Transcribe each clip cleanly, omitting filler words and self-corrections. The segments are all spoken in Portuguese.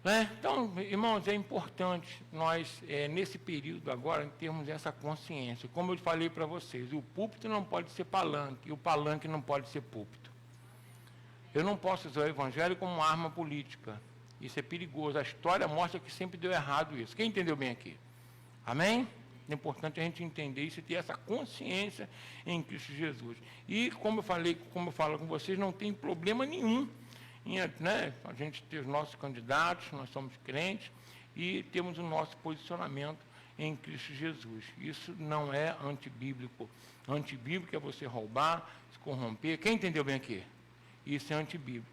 Né? Então, irmãos, é importante nós, nesse período agora, termos essa consciência. Como eu falei para vocês, o púlpito não pode ser palanque, e o palanque não pode ser púlpito. Eu não posso usar o evangelho como uma arma política. Isso é perigoso. A história mostra que sempre deu errado isso. Quem entendeu bem aqui? Amém? É importante a gente entender isso e ter essa consciência em Cristo Jesus. E, como eu falo com vocês, não tem problema nenhum em, né, a gente ter os nossos candidatos, nós somos crentes, e temos o nosso posicionamento em Cristo Jesus. Isso não é antibíblico. Antibíblico é você roubar, se corromper. Quem entendeu bem aqui? Isso é antibíblico.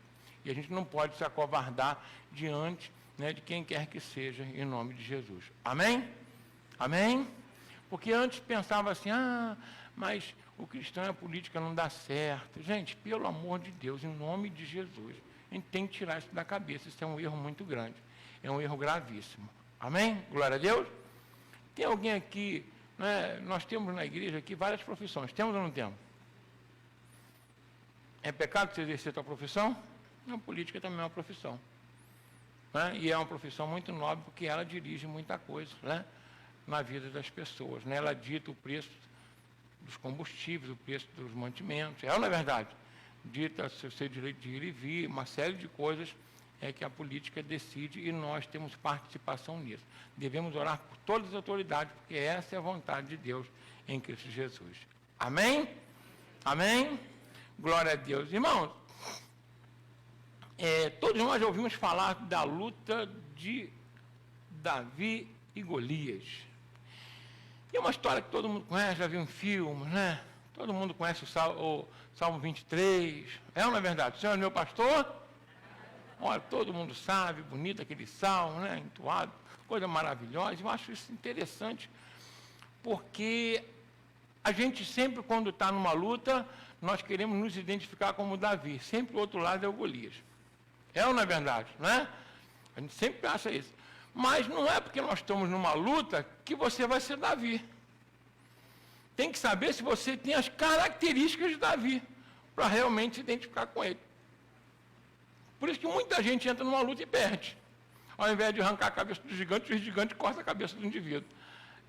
E a gente não pode se acovardar diante, né, de quem quer que seja, em nome de Jesus. Amém? Amém? Porque antes pensava assim, mas o cristão e a política não dá certo. Gente, pelo amor de Deus, em nome de Jesus, a gente tem que tirar isso da cabeça. Isso é um erro muito grande. É um erro gravíssimo. Amém? Glória a Deus. Tem alguém aqui, né, nós temos na igreja aqui várias profissões. Temos ou não temos? É pecado você exercer a tua profissão? A política também é uma profissão. Né? E é uma profissão muito nobre, porque ela dirige muita coisa, né, na vida das pessoas. Né? Ela dita o preço dos combustíveis, o preço dos mantimentos. É ou não é verdade? Dita o seu direito de ir e vir, uma série de coisas que a política decide e nós temos participação nisso. Devemos orar por todas as autoridades, porque essa é a vontade de Deus em Cristo Jesus. Amém? Amém? Glória a Deus. Irmãos, todos nós já ouvimos falar da luta de Davi e Golias. E é uma história que todo mundo conhece, já viu em filmes, né? Todo mundo conhece o Salmo 23. É ou não é verdade? O Senhor é meu pastor? Olha, todo mundo sabe, bonito aquele salmo, né? Entoado, coisa maravilhosa. Eu acho isso interessante, porque a gente sempre, quando está numa luta, nós queremos nos identificar como Davi. Sempre o outro lado é o Golias. É ou não é verdade? Não é? A gente sempre acha isso. Mas não é porque nós estamos numa luta que você vai ser Davi. Tem que saber se você tem as características de Davi, para realmente se identificar com ele. Por isso que muita gente entra numa luta e perde. Ao invés de arrancar a cabeça do gigante, o gigante corta a cabeça do indivíduo.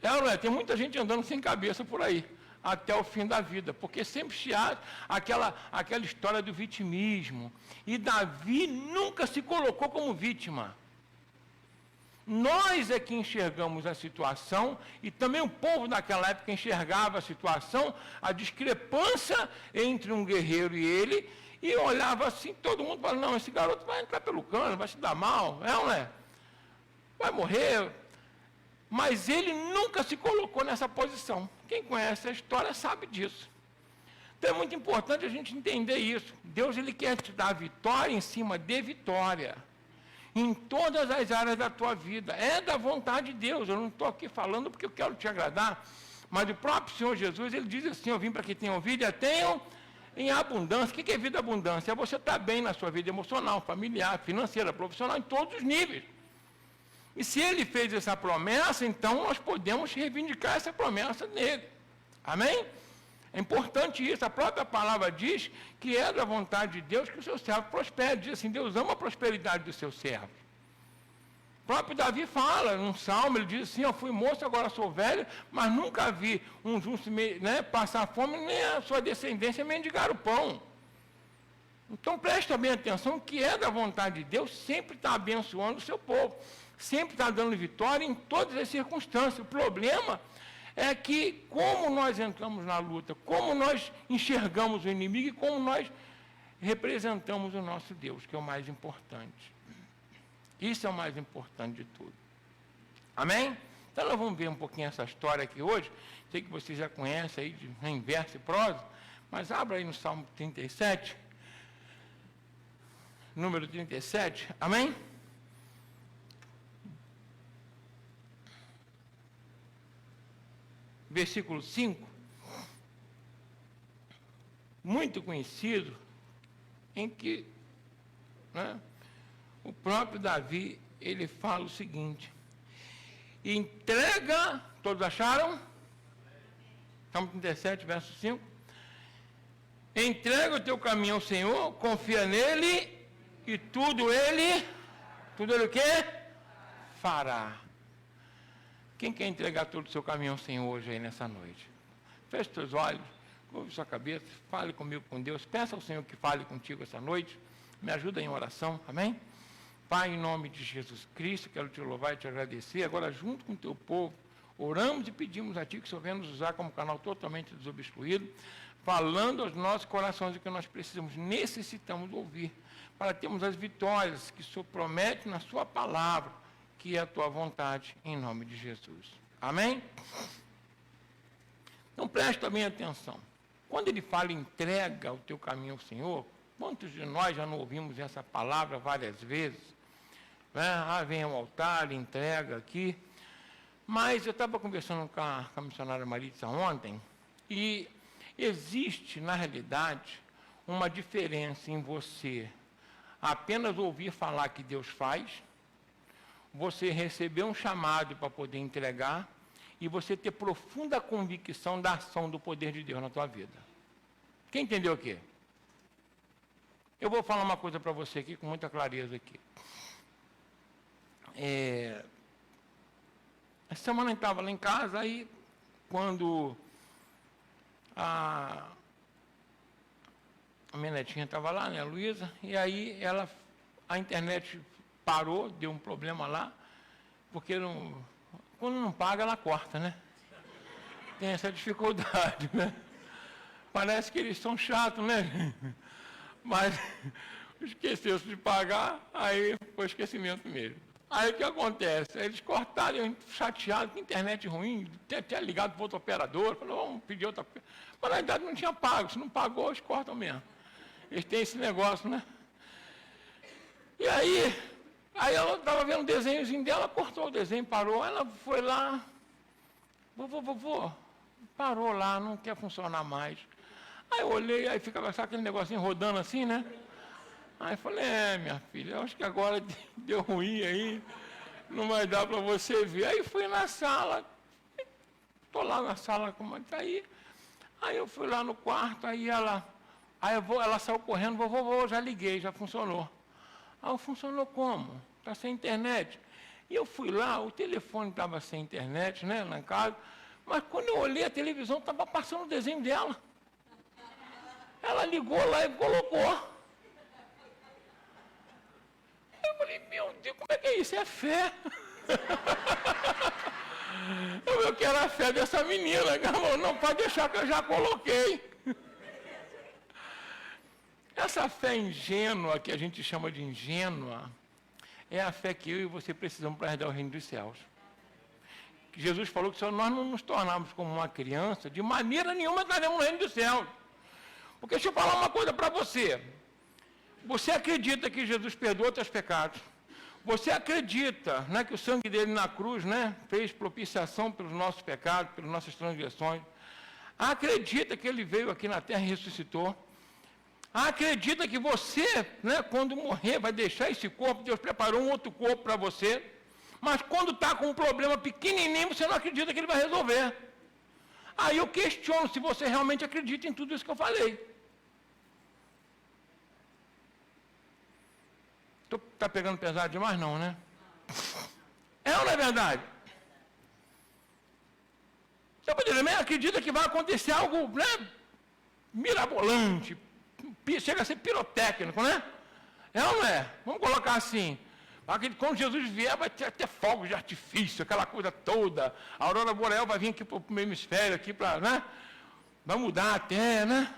É ou não é? Tem muita gente andando sem cabeça por aí, até o fim da vida, porque sempre se há aquela história do vitimismo. E Davi nunca se colocou como vítima. Nós é que enxergamos a situação, e também o povo naquela época enxergava a situação, a discrepância entre um guerreiro e ele, e olhava assim, todo mundo falava, não, esse garoto vai entrar pelo cano, vai se dar mal, é ou não é? Vai morrer. Mas ele nunca se colocou nessa posição. Quem conhece a história sabe disso. Então é muito importante a gente entender isso. Deus, ele quer te dar vitória em cima de vitória. Em todas as áreas da tua vida. É da vontade de Deus. Eu não estou aqui falando porque eu quero te agradar. Mas o próprio Senhor Jesus, ele diz assim, eu vim para que tenham vida e a tenham em abundância. O que é vida abundância? É você estar bem na sua vida emocional, familiar, financeira, profissional, em todos os níveis. E se ele fez essa promessa, então nós podemos reivindicar essa promessa nele. Amém? É importante isso. A própria palavra diz que é da vontade de Deus que o seu servo prospere. Diz assim, Deus ama a prosperidade do seu servo. O próprio Davi fala, num salmo, ele diz assim, eu fui moço, agora sou velho, mas nunca vi um justo, né, passar fome, nem a sua descendência mendigar o pão. Então preste bem atenção que é da vontade de Deus, sempre está abençoando o seu povo, sempre está dando vitória em todas as circunstâncias. O problema é que como nós entramos na luta, como nós enxergamos o inimigo e como nós representamos o nosso Deus, que é o mais importante. Isso é o mais importante de tudo. Amém? Então nós vamos ver um pouquinho essa história aqui hoje. Sei que vocês já conhecem aí em verso e prosa, mas abra aí no Salmo 37, número 37, amém? Versículo 5, muito conhecido, em que, né, o próprio Davi, ele fala o seguinte, entrega, todos acharam? Salmo 37, verso 5, entrega o teu caminho ao Senhor, confia nele, e tudo ele Tudo ele o quê? Fará. Quem quer entregar todo o seu caminho ao Senhor hoje aí nessa noite? Feche seus olhos, curve sua cabeça, fale comigo com Deus, peça ao Senhor que fale contigo essa noite, me ajuda em oração, amém? Pai, em nome de Jesus Cristo, quero te louvar e te agradecer, agora junto com o teu povo, oramos e pedimos a Ti que o Senhor venha nos usar como canal totalmente desobstruído, falando aos nossos corações o que nós precisamos, necessitamos ouvir, para termos as vitórias que o Senhor promete na Sua palavra, que é a Tua vontade, em nome de Jesus. Amém? Então preste também atenção. Quando ele fala entrega o teu caminho ao Senhor, quantos de nós já não ouvimos essa palavra várias vezes? Vem ao altar, entrega aqui. Mas eu estava conversando com a missionária Maritza ontem, e existe, na realidade, uma diferença em você apenas ouvir falar que Deus faz, você receber um chamado para poder entregar, e você ter profunda convicção da ação do poder de Deus na tua vida. Quem entendeu o quê? Eu vou falar uma coisa para você aqui, com muita clareza aqui. Essa semana eu estava lá em casa, aí quando a minha netinha estava lá, né, a Luísa, e aí a internet parou, deu um problema lá, porque quando não paga, ela corta, né? Tem essa dificuldade, né? Parece que eles são chatos, né? Mas esqueceu-se de pagar, aí foi esquecimento mesmo. Aí o que acontece? Eles cortaram, eu chateado, com internet ruim, até ligado para outro operador, falou, vamos pedir outra. Mas na verdade não tinha pago, se não pagou, eles cortam mesmo. Eles têm esse negócio, né? E aí ela estava vendo o desenhozinho dela, cortou o desenho, parou, ela foi lá, vovô, parou lá, não quer funcionar mais. Aí eu olhei, aí ficava só aquele negocinho rodando assim, né? Aí eu falei, minha filha, eu acho que agora deu ruim aí, não vai dar para você ver. Aí fui na sala, estou lá na sala, como está aí. Aí eu fui lá no quarto, ela saiu correndo, vovô, já liguei, já funcionou. Aí funcionou como? Está sem internet. E eu fui lá, o telefone estava sem internet, né, na casa, mas quando eu olhei a televisão, estava passando o desenho dela. Ela ligou lá e colocou. Eu falei, meu Deus, como é que é isso? É fé. Eu quero a fé dessa menina. Não pode deixar que eu já coloquei. Essa fé ingênua, que a gente chama de ingênua, é a fé que eu e você precisamos para herdar o reino dos céus. Jesus falou que se nós não nos tornarmos como uma criança, de maneira nenhuma estaremos no reino dos céus. Porque deixa eu falar uma coisa para você. Você acredita que Jesus perdoou teus pecados? Você acredita, né, que o sangue dele na cruz, né, fez propiciação pelos nossos pecados, pelas nossas transgressões? Acredita que ele veio aqui na terra e ressuscitou? Acredita que você, né, quando morrer, vai deixar esse corpo, Deus preparou um outro corpo para você, mas quando está com um problema pequenininho, você não acredita que ele vai resolver. Aí eu questiono se você realmente acredita em tudo isso que eu falei. Está pegando pesado demais? Não, né? É ou não é verdade? Você também acredita que vai acontecer algo, né, mirabolante, chega a ser pirotécnico, né? É ou não é? Vamos colocar assim. Quando Jesus vier, vai ter até fogos de artifício, aquela coisa toda. A aurora boreal vai vir aqui para o meu hemisfério, aqui para, né? Vai mudar até, né?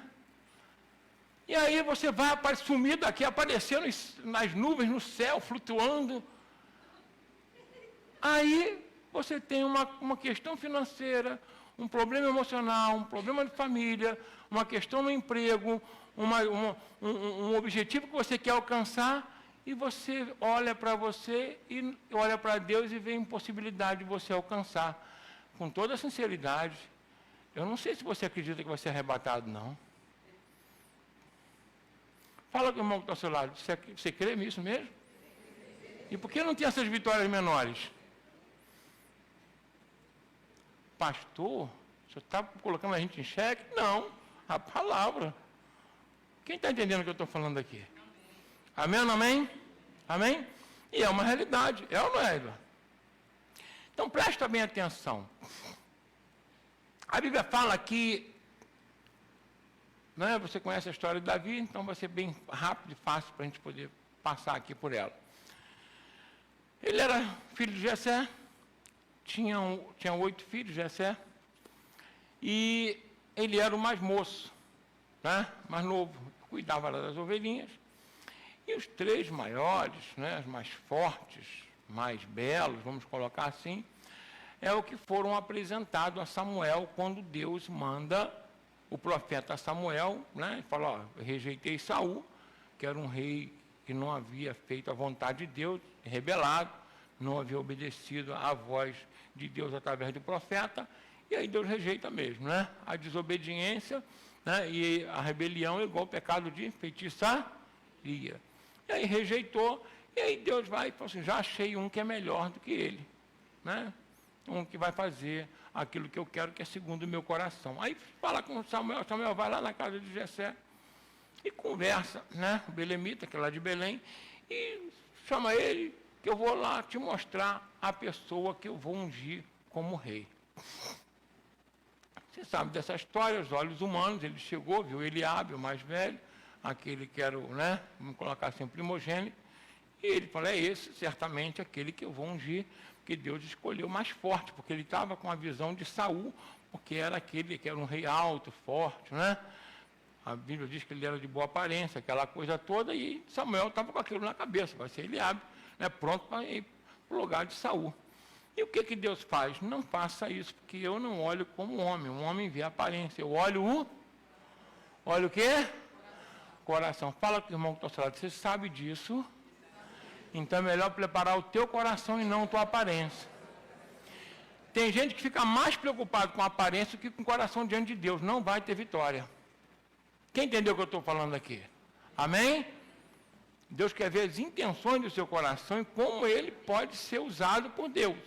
E aí você vai sumir daqui, aparecendo nas nuvens, no céu, flutuando. Aí você tem uma questão financeira, um problema emocional, um problema de família, uma questão no emprego, um objetivo que você quer alcançar, e você olha para você e olha para Deus e vê a impossibilidade de você alcançar. Com toda a sinceridade, eu não sei se você acredita que vai ser arrebatado, não. Fala com o irmão que está ao seu lado, você crê nisso mesmo? E por que não tem essas vitórias menores? Pastor, o senhor está colocando a gente em xeque? Não, a palavra. Quem está entendendo o que eu estou falando aqui? Amém ou não amém? Amém? E é uma realidade, é ou não é, Igor? Então, presta bem atenção. A Bíblia fala que, né, você conhece a história de Davi, então vai ser bem rápido e fácil para a gente poder passar aqui por ela. Ele era filho de Jessé, tinha 8 filhos, Jessé, e ele era o mais moço, né, mais novo, cuidava das ovelhinhas. E os 3 maiores, né, os mais fortes, mais belos, vamos colocar assim, é o que foram apresentados a Samuel quando Deus manda o profeta Samuel, né, e fala, ó, eu rejeitei Saul, que era um rei que não havia feito a vontade de Deus, rebelado, não havia obedecido à voz de Deus através do profeta, e aí Deus rejeita mesmo, né? A desobediência, né, e a rebelião é igual ao pecado de feitiçaria. E aí rejeitou, e aí Deus vai e fala assim, já achei um que é melhor do que ele, né? Um que vai fazer aquilo que eu quero, que é segundo o meu coração. Aí fala com Samuel, Samuel vai lá na casa de Jessé e conversa, né? O belemita, que é lá de Belém, e chama ele, que eu vou lá te mostrar a pessoa que eu vou ungir como rei. Você sabe dessa história, os olhos humanos, ele chegou, viu Eliabe, o mais velho, aquele que era o, né, vamos colocar assim, o primogênito, e ele falou, é esse certamente aquele que eu vou ungir, que Deus escolheu mais forte, porque ele estava com a visão de Saul, porque era aquele que era um rei alto, forte, né? A Bíblia diz que ele era de boa aparência, aquela coisa toda, e Samuel estava com aquilo na cabeça, vai ser Eliabe, né, pronto para ir para o lugar de Saul. E o que Deus faz? Não faça isso, porque eu não olho como homem, um homem vê a aparência, eu olho o quê? Coração. Fala com o irmão que está ao seu lado, você sabe disso? Então é melhor preparar o teu coração e não a tua aparência. Tem gente que fica mais preocupado com a aparência do que com o coração diante de Deus. Não vai ter vitória. Quem entendeu o que eu estou falando aqui? Amém? Deus quer ver as intenções do seu coração e como ele pode ser usado por Deus.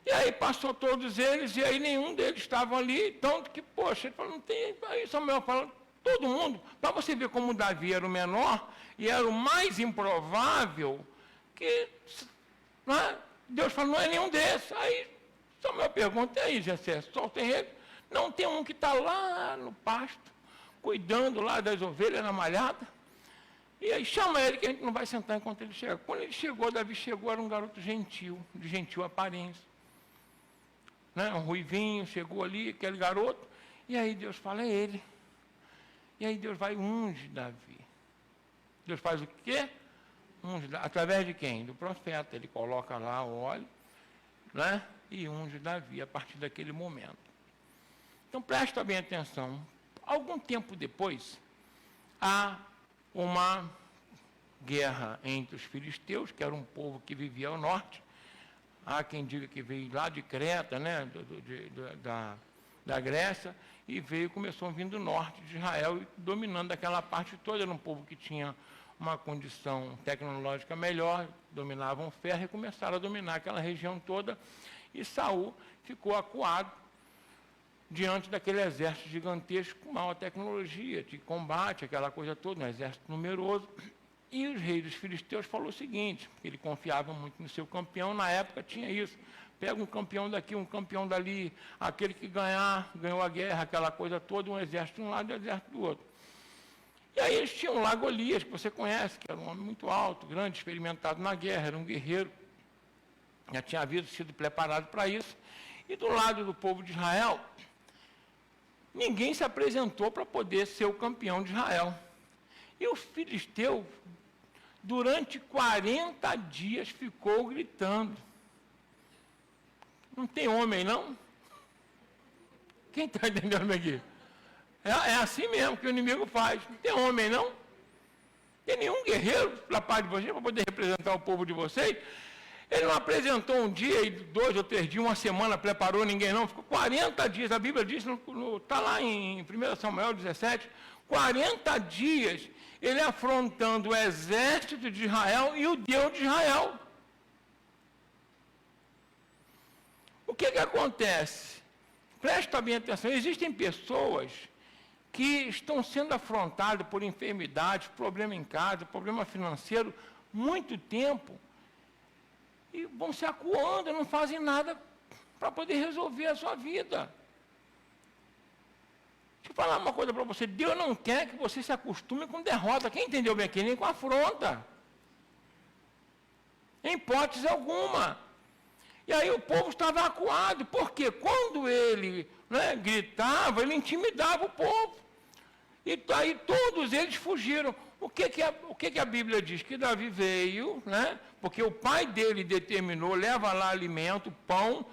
E aí passou todos eles, e aí nenhum deles estava ali, tanto que, poxa, ele falou, não tem. Aí Samuel falou, todo mundo, para você ver como Davi era o menor, e era o mais improvável, que, né, Deus falou, não é nenhum desses. Aí Samuel pergunta, e aí, Jessé, só tem ele? Não, tem um que está lá no pasto, cuidando lá das ovelhas na malhada. E aí chama ele, que a gente não vai sentar enquanto ele chega. Quando ele chegou, Davi chegou, era um garoto gentil, de gentil aparência. Né, um ruivinho, chegou ali, aquele garoto, e aí Deus fala, é ele. E aí Deus vai e unge Davi. Deus faz o quê? Unge, através de quem? Do profeta. Ele coloca lá o óleo, né? E unge Davi a partir daquele momento. Então presta bem atenção. Algum tempo depois, há uma guerra entre os filisteus, que era um povo que vivia ao norte. Há quem diga que veio lá de Creta, né? Da Grécia, e veio, começou a vir do norte de Israel, dominando aquela parte toda. Era um povo que tinha uma condição tecnológica melhor, dominavam o ferro e começaram a dominar aquela região toda, e Saul ficou acuado diante daquele exército gigantesco com maior tecnologia de combate, aquela coisa toda, um exército numeroso. E os reis dos filisteus falou o seguinte, ele confiava muito no seu campeão, na época tinha isso, pega um campeão daqui, um campeão dali, aquele que ganhou a guerra, aquela coisa toda, um exército de um lado e um exército do outro. E aí eles tinham lá Golias, que você conhece, que era um homem muito alto, grande, experimentado na guerra, era um guerreiro, já tinha sido preparado para isso. E do lado do povo de Israel, ninguém se apresentou para poder ser o campeão de Israel. E o filisteu, durante 40 dias, ficou gritando. Não tem homem, não? Quem está entendendo aqui? É assim mesmo que o inimigo faz. Não tem homem, não? Tem nenhum guerreiro da parte de vocês para poder representar o povo de vocês. Ele não apresentou um dia, e 2 ou 3 dias, uma semana, preparou ninguém, não. Ficou 40 dias. A Bíblia diz, está lá em 1 Samuel 17, 40 dias, ele afrontando o exército de Israel e o Deus de Israel. O que acontece? Presta bem atenção, existem pessoas que estão sendo afrontadas por enfermidades, problema em casa, problema financeiro, muito tempo, e vão se acuando, não fazem nada para poder resolver a sua vida. Deixa eu falar uma coisa para você, Deus não quer que você se acostume com derrota. Quem entendeu bem aqui? Nem com afronta. Em hipótese alguma. E aí o povo estava acuado, porque quando ele gritava, ele intimidava o povo. E aí todos eles fugiram. O que a Bíblia diz? Que Davi veio, porque o pai dele determinou, leva lá alimento, pão,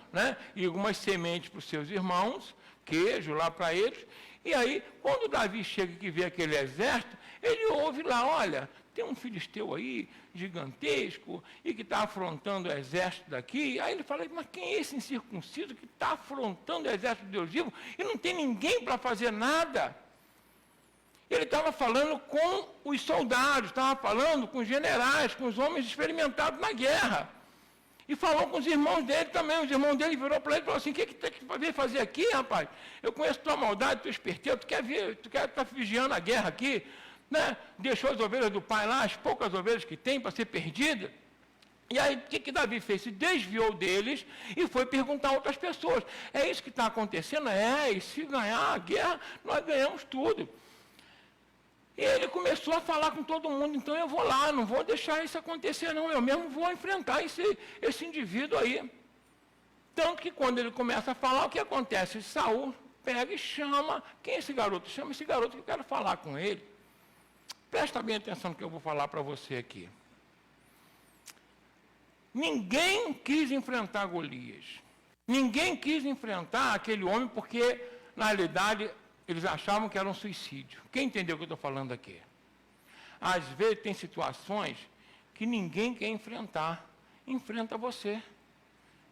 e algumas sementes para os seus irmãos, queijo lá para eles. E aí, quando Davi chega e vê aquele exército, ele ouve lá, olha, tem um filisteu aí, gigantesco, e que está afrontando o exército daqui. Aí ele fala, mas quem é esse incircunciso que está afrontando o exército de Deus vivo e não tem ninguém para fazer nada? Ele estava falando com os soldados, estava falando com os generais, com os homens experimentados na guerra. E falou com os irmãos dele também. Os irmãos dele virou para ele e falou assim, o que tem que vir fazer aqui, rapaz? Eu conheço tua maldade, tua esperteza, tu quer estar vigiando a guerra aqui? Deixou as ovelhas do pai lá, as poucas ovelhas que tem para ser perdida. E aí, o que Davi fez? Se desviou deles e foi perguntar a outras pessoas. É isso que está acontecendo? E se ganhar a guerra, nós ganhamos tudo. E ele começou a falar com todo mundo, então eu vou lá, não vou deixar isso acontecer não, eu mesmo vou enfrentar esse indivíduo aí. Tanto que quando ele começa a falar, o que acontece? Saul pega e chama, quem é esse garoto? Chama esse garoto que eu quero falar com ele. Presta bem atenção no que eu vou falar para você aqui. Ninguém quis enfrentar Golias. Ninguém quis enfrentar aquele homem porque, na realidade, eles achavam que era um suicídio. Quem entendeu o que eu estou falando aqui? Às vezes tem situações que ninguém quer enfrentar. Enfrenta você.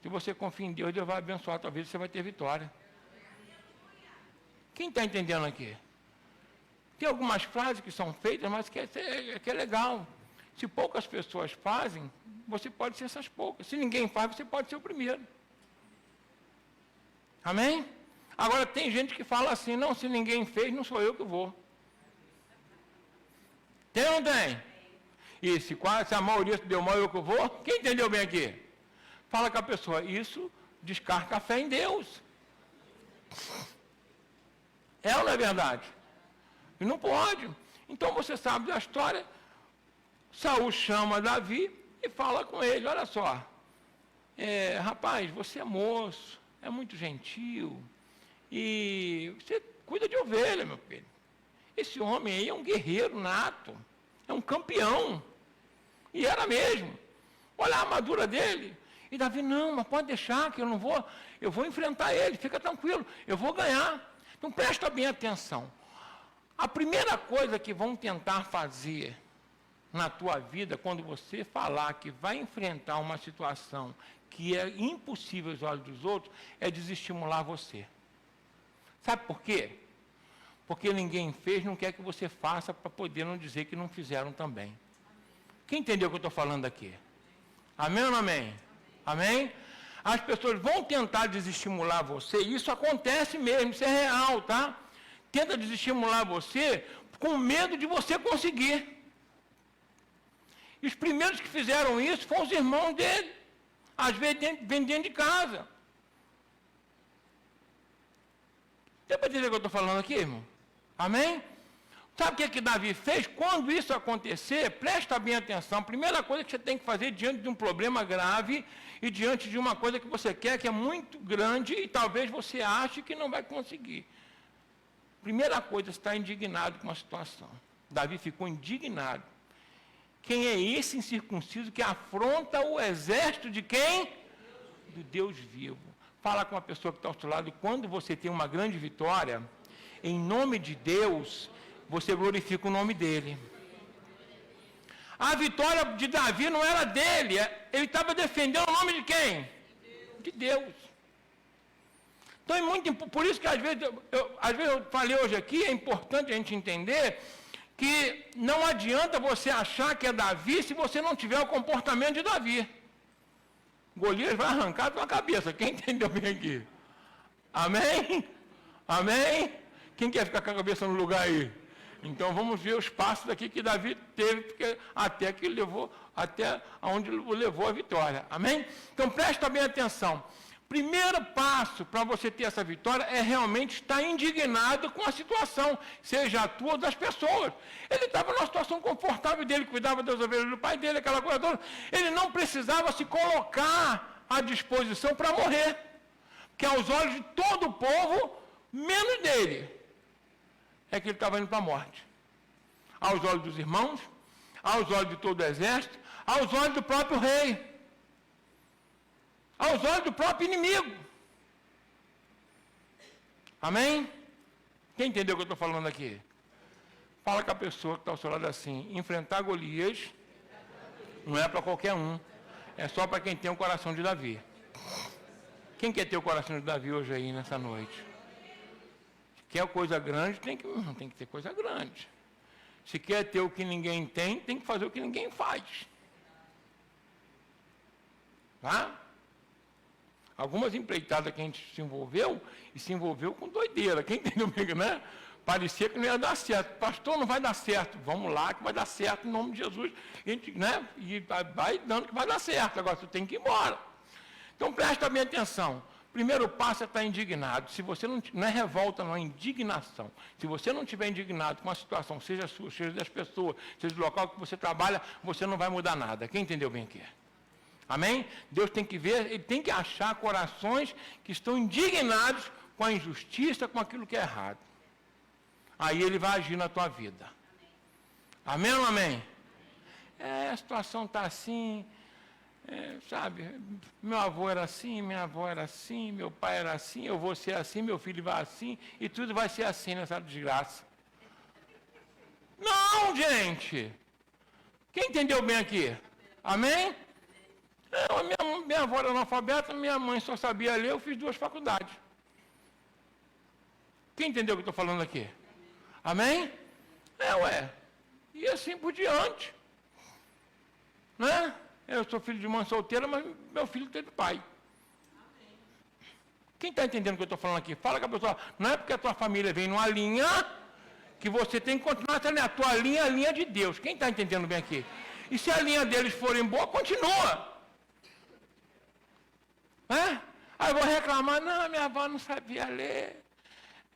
Se você confia em Deus, Deus vai abençoar a tua vida, você vai ter vitória. Quem está entendendo aqui? Tem algumas frases que são feitas, mas que é legal. Se poucas pessoas fazem, você pode ser essas poucas. Se ninguém faz, você pode ser o primeiro. Amém? Agora, tem gente que fala assim, não, se ninguém fez, não sou eu que vou. Tem ou não tem? E se a maioria deu mal, eu que vou? Quem entendeu bem aqui? Fala com a pessoa, isso descarta a fé em Deus. É ou não é verdade? E não pode. Então, você sabe da história, Saul chama Davi e fala com ele, olha só, rapaz, você é moço, é muito gentil, e você cuida de ovelha, meu filho. Esse homem aí é um guerreiro nato, é um campeão. E era mesmo. Olha a armadura dele. E Davi, não, mas pode deixar que eu vou enfrentar ele, fica tranquilo, eu vou ganhar. Então presta bem atenção. A primeira coisa que vão tentar fazer na tua vida, quando você falar que vai enfrentar uma situação que é impossível aos olhos dos outros, é desestimular você. Sabe por quê? Porque ninguém fez, não quer que você faça para poder não dizer que não fizeram também. Quem entendeu o que eu estou falando aqui? Amém ou não amém? Amém? As pessoas vão tentar desestimular você, e isso acontece mesmo, isso é real, tá? Tenta desestimular você com medo de você conseguir. E os primeiros que fizeram isso foram os irmãos dele. Às vezes vem dentro de casa. Deu para entender o que eu estou falando aqui, irmão? Amém? Sabe o que Davi fez? Quando isso acontecer, presta bem atenção. A primeira coisa que você tem que fazer diante de um problema grave e diante de uma coisa que você quer, que é muito grande, e talvez você ache que não vai conseguir. Primeira coisa, você está indignado com a situação. Davi ficou indignado. Quem é esse incircunciso que afronta o exército de quem? Do Deus vivo. Fala com a pessoa que está ao seu lado, quando você tem uma grande vitória, em nome de Deus, você glorifica o nome dele. A vitória de Davi não era dele, ele estava defendendo o nome de quem? De Deus. Então é muito por isso que às vezes eu falei hoje aqui, é importante a gente entender que não adianta você achar que é Davi se você não tiver o comportamento de Davi. Golias vai arrancar a tua cabeça. Quem entendeu bem aqui? Amém? Amém? Quem quer ficar com a cabeça no lugar aí? Então vamos ver os passos aqui que Davi teve, porque até que levou, até onde o levou a vitória. Amém? Então presta bem atenção. Primeiro passo para você ter essa vitória é realmente estar indignado com a situação, seja a tua ou das pessoas. Ele estava numa situação confortável dele, cuidava das ovelhas do pai dele, aquela coisa toda. Ele não precisava se colocar à disposição para morrer, porque aos olhos de todo o povo, menos dele, é que ele estava indo para a morte. Aos olhos dos irmãos, aos olhos de todo o exército, aos olhos do próprio rei, aos olhos do próprio inimigo. Amém? Quem entendeu o que eu estou falando aqui? Fala com a pessoa que está ao seu lado assim: enfrentar Golias não é para qualquer um, é só para quem tem o coração de Davi. Quem quer ter o coração de Davi hoje aí, nessa noite? Quer coisa grande, tem que ter coisa grande. Se quer ter o que ninguém tem que fazer o que ninguém faz. Tá? Algumas empreitadas que a gente se envolveu com doideira. Quem entendeu bem, né? Parecia que não ia dar certo. Pastor, não vai dar certo. Vamos lá que vai dar certo em nome de Jesus. A gente, né? E vai dando que vai dar certo. Agora você tem que ir embora. Então presta bem atenção. Primeiro passo é estar indignado. Se você não é revolta, não é indignação. Se você não estiver indignado com a situação, seja sua, seja das pessoas, seja do local que você trabalha, você não vai mudar nada. Quem entendeu bem aqui? Amém? Deus tem que ver, ele tem que achar corações que estão indignados com a injustiça, com aquilo que é errado. Aí ele vai agir na tua vida. Amém ou amém? A situação está assim, sabe? Meu avô era assim, minha avó era assim, meu pai era assim, eu vou ser assim, meu filho vai assim, e tudo vai ser assim nessa desgraça. Não, gente! Quem entendeu bem aqui? Amém? Minha avó era analfabeta, minha mãe só sabia ler, eu fiz 2 faculdades. Quem entendeu o que eu estou falando aqui? Amém? E assim por diante. Né? Eu sou filho de mãe solteira, mas meu filho teve pai. Quem está entendendo o que eu estou falando aqui? Fala com a pessoa, não é porque a tua família vem numa linha que você tem que continuar tendo a tua linha, a linha de Deus. Quem está entendendo bem aqui? E se a linha deles forem boa, continua. Aí eu vou reclamar, não, minha avó não sabia ler,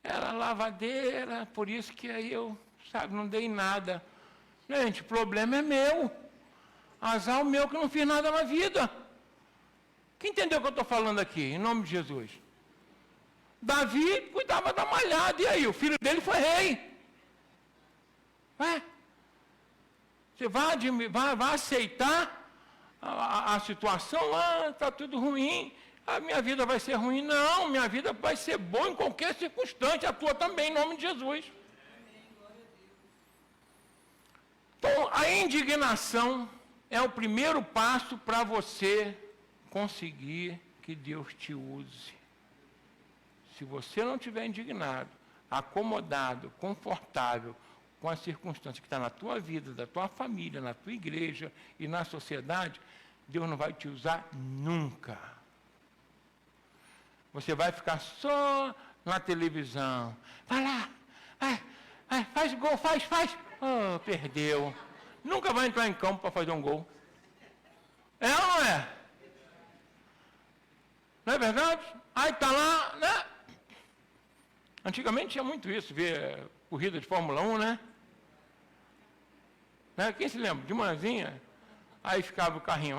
era lavadeira, por isso que aí eu, não dei nada. Gente, o problema é meu. Azar o meu que eu não fiz nada na vida. Quem entendeu o que eu estou falando aqui, em nome de Jesus? Davi cuidava da malhada, e aí, o filho dele foi rei. Você vai aceitar a situação, está tudo ruim, a minha vida vai ser ruim. Não, minha vida vai ser boa em qualquer circunstância, a tua também, em nome de Jesus. Então, a indignação é o primeiro passo para você conseguir que Deus te use. Se você não estiver indignado, acomodado, confortável com a circunstância que está na tua vida, da tua família, na tua igreja e na sociedade, Deus não vai te usar nunca. Você vai ficar só na televisão. Vai lá, faz gol, faz. Oh, perdeu. Nunca vai entrar em campo para fazer um gol. É ou não é? Não é verdade? Aí está lá, né? Antigamente tinha muito isso, ver corrida de Fórmula 1, né? Quem se lembra? De manhãzinha, aí ficava o carrinho,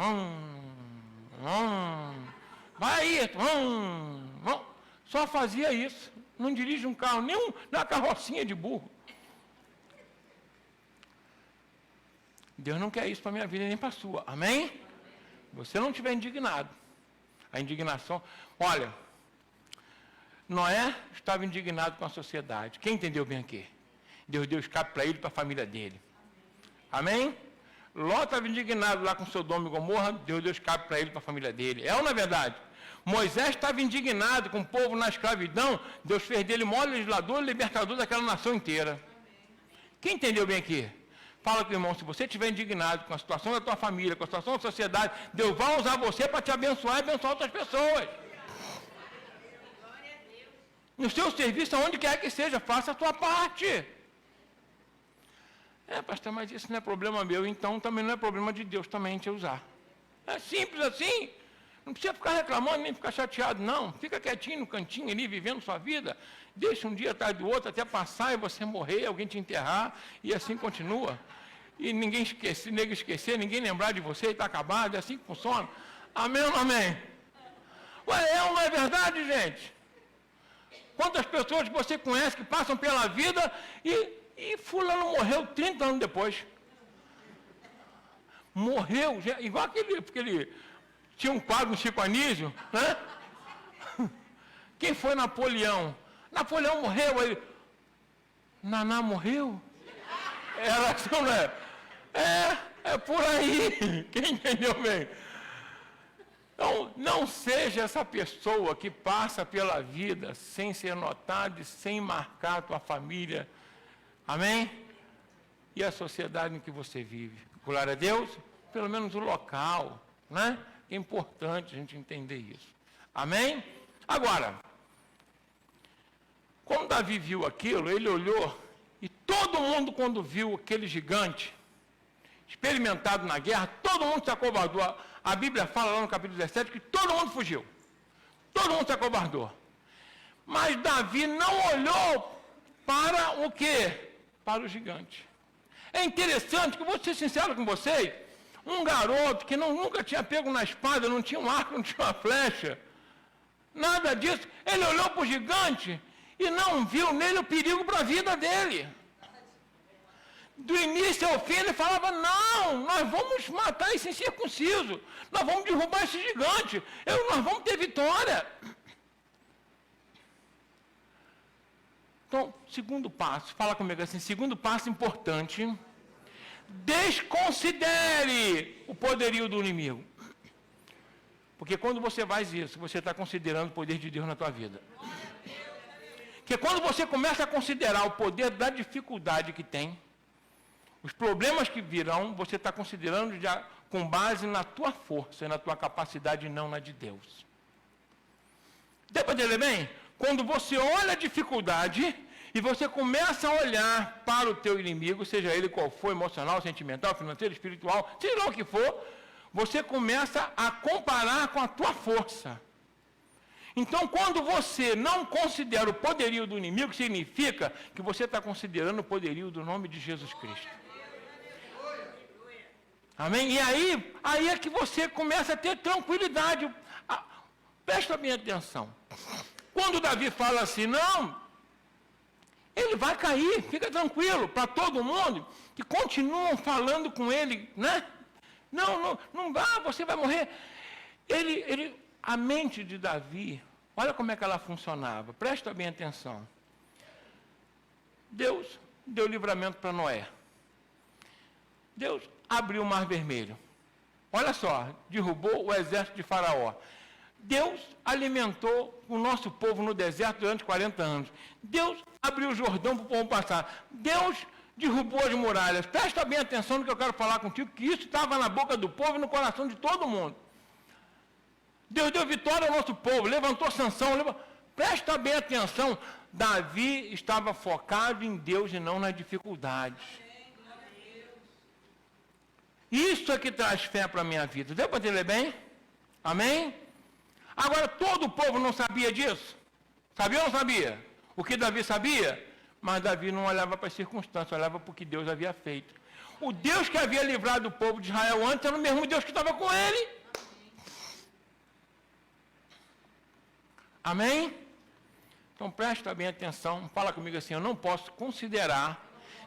vai aí, só fazia isso. Não dirige um carro, nem uma carrocinha de burro. Deus não quer isso para a minha vida nem para a sua. Amém? Você não estiver indignado. A indignação... Olha, Noé estava indignado com a sociedade. Quem entendeu bem aqui? Deus deu escape para ele e para a família dele. Amém? Ló estava indignado lá com Sodoma e Gomorra. Deus deu escape para ele e para a família dele. É ou não é verdade? Moisés estava indignado com o povo na escravidão. Deus fez dele maior legislador e libertador daquela nação inteira. Quem entendeu bem aqui? Fala com o irmão, se você estiver indignado com a situação da tua família, com a situação da sociedade, Deus vai usar você para te abençoar e abençoar outras pessoas. No seu serviço, aonde quer que seja, faça a tua parte. Pastor, mas isso não é problema meu, então também não é problema de Deus também te usar. É simples assim. Não precisa ficar reclamando, nem ficar chateado, não. Fica quietinho no cantinho ali, vivendo sua vida. Deixa um dia atrás do outro até passar e você morrer, alguém te enterrar, e assim continua. E ninguém esquecer, ninguém lembrar de você e está acabado, é assim que funciona. Amém ou não amém? Ué, é ou não é verdade, gente? Quantas pessoas que você conhece que passam pela vida e fulano morreu 30 anos depois. Morreu, igual porque ele tinha um quadro no Chico Anísio, né? Quem foi Napoleão? Napoleão morreu, aí Naná morreu? Era assim, não é? É por aí. Quem entendeu bem? Então, não seja essa pessoa que passa pela vida sem ser notado e sem marcar a tua família. Amém? E a sociedade em que você vive. Glória a Deus, pelo menos o local, né? É importante a gente entender isso. Amém? Agora, quando Davi viu aquilo, ele olhou e todo mundo, quando viu aquele gigante experimentado na guerra, todo mundo se acovardou. A Bíblia fala lá no capítulo 17 que todo mundo fugiu. Todo mundo se acovardou. Mas Davi não olhou para o quê? Para o gigante. É interessante que, vou ser sincero com vocês, um garoto que nunca tinha pego na espada, não tinha um arco, não tinha uma flecha, nada disso, ele olhou para o gigante e não viu nele o perigo para a vida dele. Do início ao fim ele falava, não, nós vamos matar esse incircunciso, nós vamos derrubar esse gigante, nós vamos ter vitória. Então, segundo passo, fala comigo assim, segundo passo importante, desconsidere o poderio do inimigo. Porque quando você faz isso, você está considerando o poder de Deus na tua vida. Porque quando você começa a considerar o poder da dificuldade que tem, os problemas que virão, você está considerando já com base na tua força e na tua capacidade, não na de Deus. Deu para entender bem? Quando você olha a dificuldade e você começa a olhar para o teu inimigo, seja ele qual for, emocional, sentimental, financeiro, espiritual, seja lá o que for, você começa a comparar com a tua força. Então, quando você não considera o poderio do inimigo, significa que você está considerando o poderio do nome de Jesus Cristo. Amém? E aí é que você começa a ter tranquilidade. Presta bem atenção. Quando Davi fala assim, não, ele vai cair, fica tranquilo, para todo mundo que continuam falando com ele, né? Não vá, você vai morrer. A mente de Davi, olha como é que ela funcionava, presta bem atenção. Deus deu livramento para Noé. Deus abriu o Mar Vermelho. Olha só, derrubou o exército de Faraó. Deus alimentou o nosso povo no deserto durante 40 anos. Deus abriu o Jordão para o povo passar. Deus derrubou as muralhas. Presta bem atenção no que eu quero falar contigo, que isso estava na boca do povo e no coração de todo mundo. Deus deu vitória ao nosso povo, levantou Sansão. Presta bem atenção, Davi estava focado em Deus e não nas dificuldades. Isso é que traz fé para a minha vida. Deu para entender bem? Amém? Agora, todo o povo não sabia disso? Sabia ou não sabia? O que Davi sabia? Mas Davi não olhava para as circunstâncias, olhava para o que Deus havia feito. O Deus que havia livrado o povo de Israel antes era o mesmo Deus que estava com ele. Amém? Então presta bem atenção, fala comigo assim, eu não posso considerar,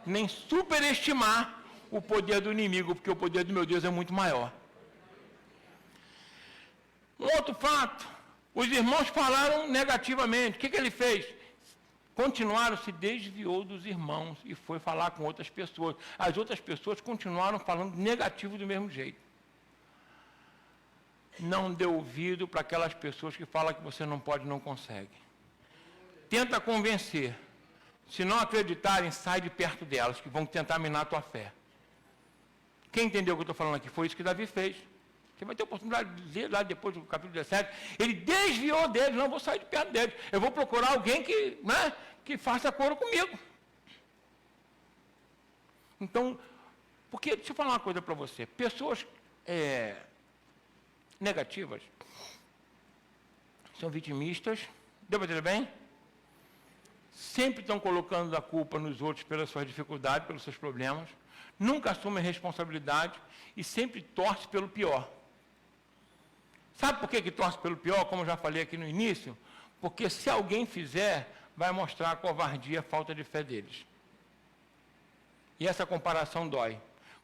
nem superestimar o poder do inimigo, porque o poder do meu Deus é muito maior. Um outro fato, os irmãos falaram negativamente. O que ele fez? Continuaram, se desviou dos irmãos e foi falar com outras pessoas. As outras pessoas continuaram falando negativo do mesmo jeito. Não dê ouvido para aquelas pessoas que falam que você não pode, não consegue. Tenta convencer. Se não acreditarem, sai de perto delas, que vão tentar minar a tua fé. Quem entendeu o que eu estou falando aqui? Foi isso que Davi fez. Você vai ter a oportunidade de ler lá depois do capítulo 17. Ele desviou deles, não vou sair de perto deles. Eu vou procurar alguém que faça coro comigo. Então, porque, deixa eu falar uma coisa para você, pessoas negativas são vitimistas, deu para entender bem? Sempre estão colocando a culpa nos outros pelas suas dificuldades, pelos seus problemas, nunca assumem responsabilidade e sempre torcem pelo pior. Sabe por que torce pelo pior, como eu já falei aqui no início? Porque se alguém fizer, vai mostrar a covardia, a falta de fé deles. E essa comparação dói.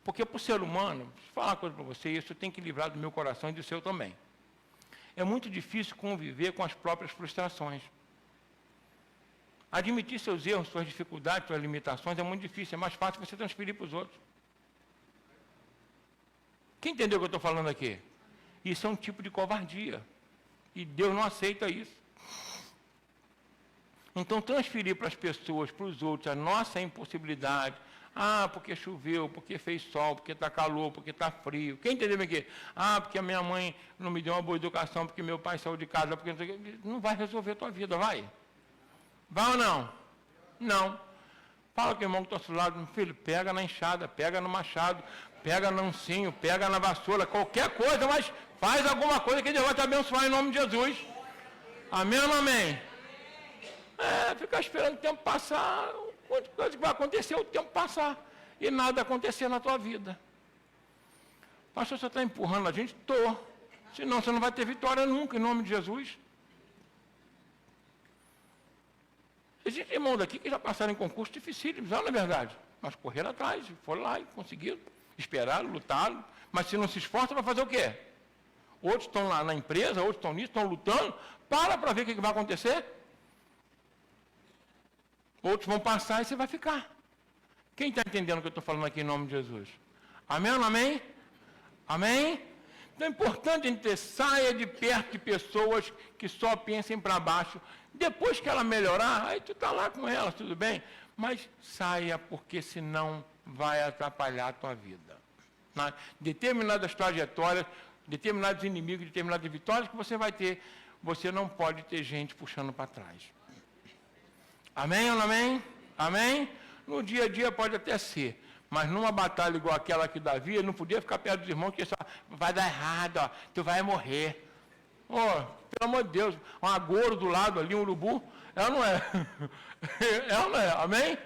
Porque para o ser humano, deixa eu falar uma coisa para você, isso tem que livrar do meu coração e do seu também. É muito difícil conviver com as próprias frustrações. Admitir seus erros, suas dificuldades, suas limitações é muito difícil, é mais fácil você transferir para os outros. Quem entendeu o que eu estou falando aqui? Isso é um tipo de covardia. E Deus não aceita isso. Então, transferir para as pessoas, para os outros, a nossa impossibilidade. Ah, porque choveu, porque fez sol, porque está calor, porque está frio. Quem entendeu bem aqui? Ah, porque a minha mãe não me deu uma boa educação, porque meu pai saiu de casa, porque não vai resolver a tua vida, vai? Vai ou não? Não. Fala com o irmão que está ao seu lado, meu filho, pega na enxada, pega no machado, pega no ancinho, pega na vassoura, qualquer coisa, mas faz alguma coisa que Deus vai te abençoar em nome de Jesus. Amém ou não amém? Ficar esperando o tempo passar, coisa que vai acontecer, o tempo passar, e nada acontecer na tua vida. Pastor, você está empurrando a gente? Estou. Senão você não vai ter vitória nunca, em nome de Jesus. Existem irmãos daqui que já passaram em concurso dificílimos, não é verdade? Mas correram atrás, foram lá e conseguiram, esperaram, lutaram. Mas se não se esforça, vai fazer o quê? Outros estão lá na empresa, outros estão nisso, estão lutando. Para ver o que vai acontecer. Outros vão passar e você vai ficar. Quem está entendendo o que eu estou falando aqui em nome de Jesus? Amém ou não amém? Amém? Então é importante a gente saia de perto de pessoas que só pensem para baixo. Depois que ela melhorar, aí tu está lá com ela, tudo bem. Mas saia, porque senão vai atrapalhar a tua vida. Na determinadas trajetórias, determinados inimigos, determinadas vitórias que você vai ter, você não pode ter gente puxando para trás. Amém ou não amém? Amém? No dia a dia pode até ser. Mas numa batalha igual aquela que Davi, ele não podia ficar perto dos irmãos, que só vai dar errado, ó, tu vai morrer. Pelo amor de Deus, um agouro do lado ali, um urubu, ela não é. Ela não é, amém?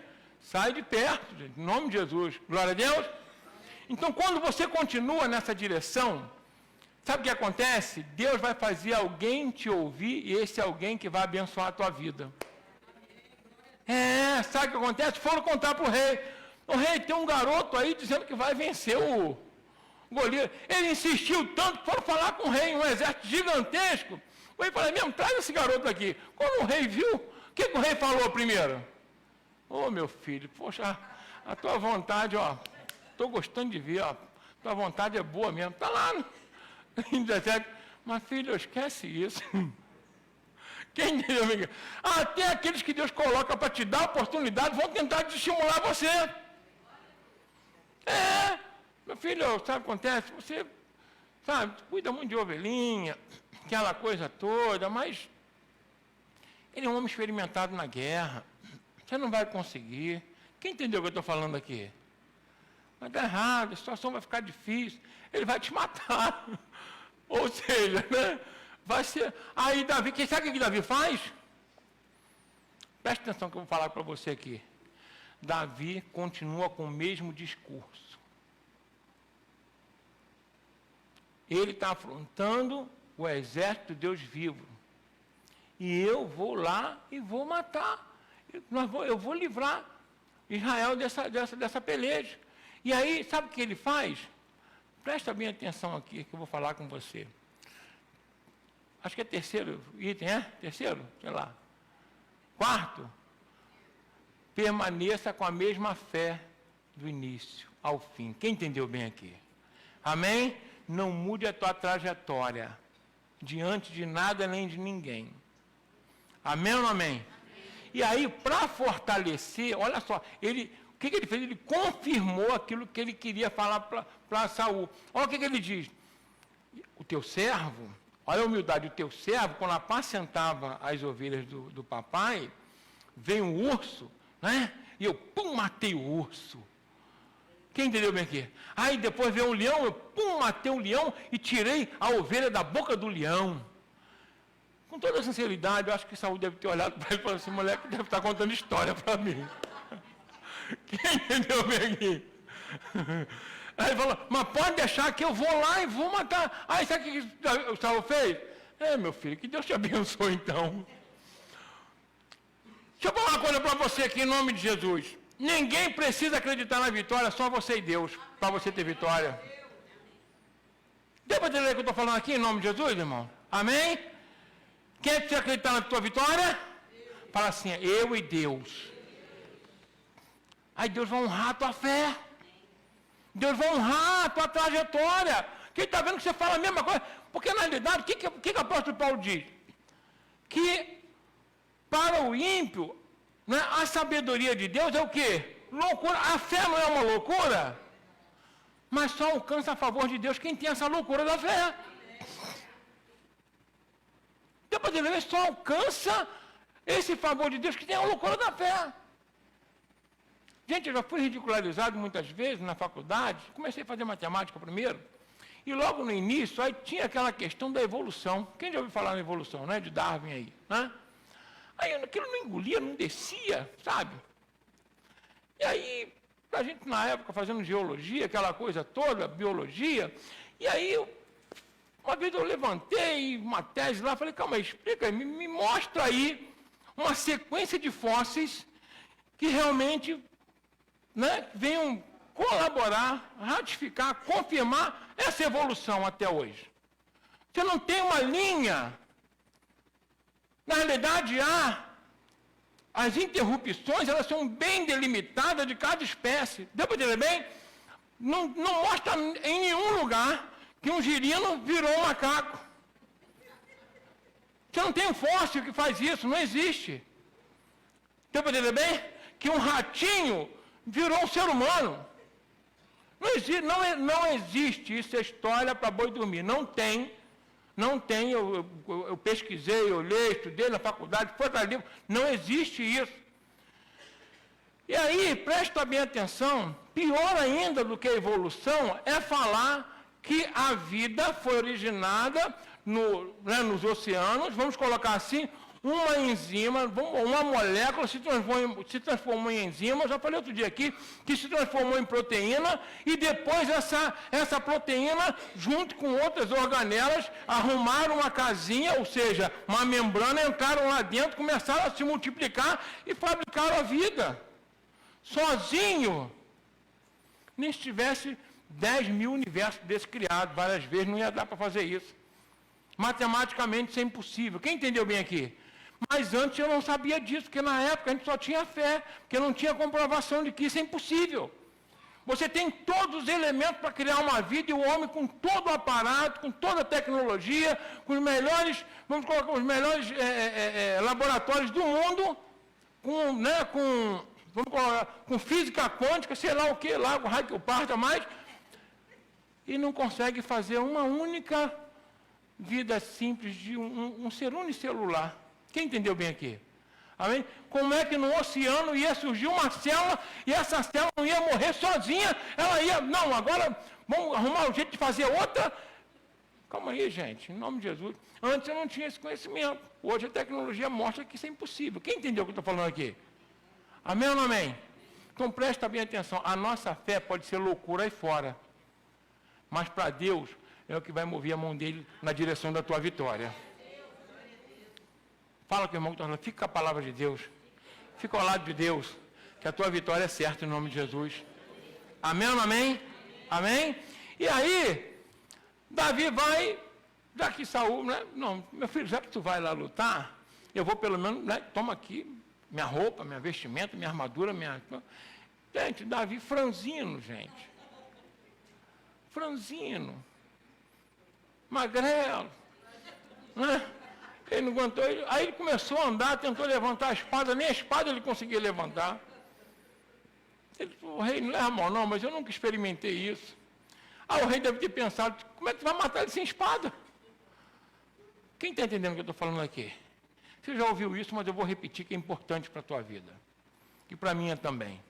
Sai de perto, gente, em nome de Jesus. Glória a Deus. Então, quando você continua nessa direção, sabe o que acontece? Deus vai fazer alguém te ouvir, e esse é alguém que vai abençoar a tua vida. Sabe o que acontece? Foram contar para o rei. O rei, tem um garoto aí dizendo que vai vencer o Golias. Ele insistiu tanto que foram falar com o rei, um exército gigantesco. O rei falou, mesmo, traz esse garoto aqui. Quando o rei viu, o que o rei falou primeiro? Meu filho, poxa, a tua vontade, estou gostando de ver, tua vontade é boa mesmo. Está lá em 17. Mas, filho, esquece isso. Quem entendeu? Até aqueles que Deus coloca para te dar a oportunidade vão tentar desestimular você. Meu filho, sabe o que acontece? Você, sabe, cuida muito de ovelhinha, aquela coisa toda, mas ele é um homem experimentado na guerra. Você não vai conseguir. Quem entendeu o que eu estou falando aqui? Vai dar errado, a situação vai ficar difícil. Ele vai te matar. Ou seja, né? Vai ser. Aí Davi, sabe o que Davi faz? Preste atenção que eu vou falar para você aqui. Davi continua com o mesmo discurso. Ele está afrontando o exército de Deus vivo. E eu vou lá e vou matar. Eu vou livrar Israel dessa peleja. E aí, sabe o que ele faz? Presta bem atenção aqui, que eu vou falar com você. Acho que é terceiro item, Terceiro? Sei lá. Quarto. Permaneça com a mesma fé do início ao fim. Quem entendeu bem aqui? Amém? Não mude a tua trajetória diante de nada nem de ninguém. Amém ou não amém? E aí, para fortalecer, olha só, o que ele fez? Ele confirmou aquilo que ele queria falar para Saul. Olha o que ele diz. O teu servo, olha a humildade, o teu servo, quando apacentava as ovelhas do papai, veio um urso, né? E eu, matei o urso. Quem entendeu bem aqui? Aí depois veio um leão, eu matei um leão e tirei a ovelha da boca do leão. Com toda sinceridade, eu acho que Saul deve ter olhado para ele e falado assim, moleque deve estar contando história para mim. Quem entendeu bem aqui? Aí ele falou, mas pode deixar que eu vou lá e vou matar. Aí sabe o que o Saul fez? Meu filho, que Deus te abençoe então. Deixa eu falar uma coisa para você aqui em nome de Jesus. Ninguém precisa acreditar na vitória, só você e Deus, para você ter vitória. Deu para entender o que eu estou falando aqui em nome de Jesus, irmão? Amém? Quem precisa acreditar na tua vitória? Fala assim, eu e Deus. Aí Deus vai honrar a tua fé. Deus vai honrar a tua trajetória. Quem está vendo que você fala a mesma coisa? Porque na realidade, o que o apóstolo Paulo diz? Que para o ímpio, né, a sabedoria de Deus é o quê? Loucura. A fé não é uma loucura? Mas só alcança a favor de Deus quem tem essa loucura da fé. Depois de ver, só alcança esse favor de Deus que tem a loucura da fé. Gente, eu já fui ridicularizado muitas vezes na faculdade. Comecei a fazer matemática primeiro. E logo no início, aí tinha aquela questão da evolução. Quem já ouviu falar na evolução, né? De Darwin aí, né? Aí aquilo não engolia, não descia, sabe? E aí, a gente na época fazendo geologia, aquela coisa toda, biologia, e aí, uma vez eu levantei uma tese lá, falei, calma aí, explica aí, me mostra aí uma sequência de fósseis que realmente, né, venham colaborar, ratificar, confirmar essa evolução até hoje. Você não tem uma linha. Na realidade, as interrupções, elas são bem delimitadas de cada espécie. Deu para entender bem? Não mostra em nenhum lugar que um girino virou um macaco. Você não tem um fóssil que faz isso, não existe. Deu para entender bem? Que um ratinho virou um ser humano. Não existe, isso é história para boi dormir. Não tem, eu pesquisei, eu olhei, estudei na faculdade, foi para livro, não existe isso. E aí, presta bem atenção, pior ainda do que a evolução é falar que a vida foi originada nos oceanos, vamos colocar assim, uma enzima, uma molécula se transformou em enzima, eu já falei outro dia aqui, que se transformou em proteína, e depois essa proteína, junto com outras organelas, arrumaram uma casinha, ou seja, uma membrana, entraram lá dentro, começaram a se multiplicar e fabricaram a vida. Sozinho, nem se tivesse 10 mil universos desses criados, várias vezes, não ia dar para fazer isso. Matematicamente isso é impossível. Quem entendeu bem aqui? Mas antes eu não sabia disso, porque na época a gente só tinha fé, porque não tinha comprovação de que isso é impossível. Você tem todos os elementos para criar uma vida, e o homem com todo o aparato, com toda a tecnologia, com os melhores, vamos colocar os melhores laboratórios do mundo, com física quântica, sei lá o que, lá, com raio que parta mais, e não consegue fazer uma única vida simples de um ser unicelular. Quem entendeu bem aqui? Amém? Como é que no oceano ia surgir uma célula e essa célula não ia morrer sozinha? Ela ia, não, agora vamos arrumar um jeito de fazer outra. Calma aí, gente, em nome de Jesus. Antes eu não tinha esse conhecimento. Hoje a tecnologia mostra que isso é impossível. Quem entendeu o que eu estou falando aqui? Amém ou não amém? Então presta bem atenção. A nossa fé pode ser loucura aí fora. Mas para Deus é o que vai mover a mão dele na direção da tua vitória. Fala com o irmão que está falando, fica com a palavra de Deus. Fica ao lado de Deus, que a tua vitória é certa em nome de Jesus. Amém ou não amém? Amém? E aí, Davi vai, já que Saul, né? Não, meu filho, já que tu vai lá lutar, eu vou pelo menos, né? Toma aqui minha roupa, minha vestimenta, minha armadura, Gente, Davi franzino, gente. Franzino. Magrelo. Né? Ele não aguentou, aí ele começou a andar, tentou levantar a espada, nem a espada ele conseguia levantar. Ele falou, o rei, não leva mal não, mas eu nunca experimentei isso. O rei deve ter pensado, como é que tu vai matar ele sem espada? Quem está entendendo o que eu estou falando aqui? Você já ouviu isso, mas eu vou repetir que é importante para a tua vida. E para a minha também.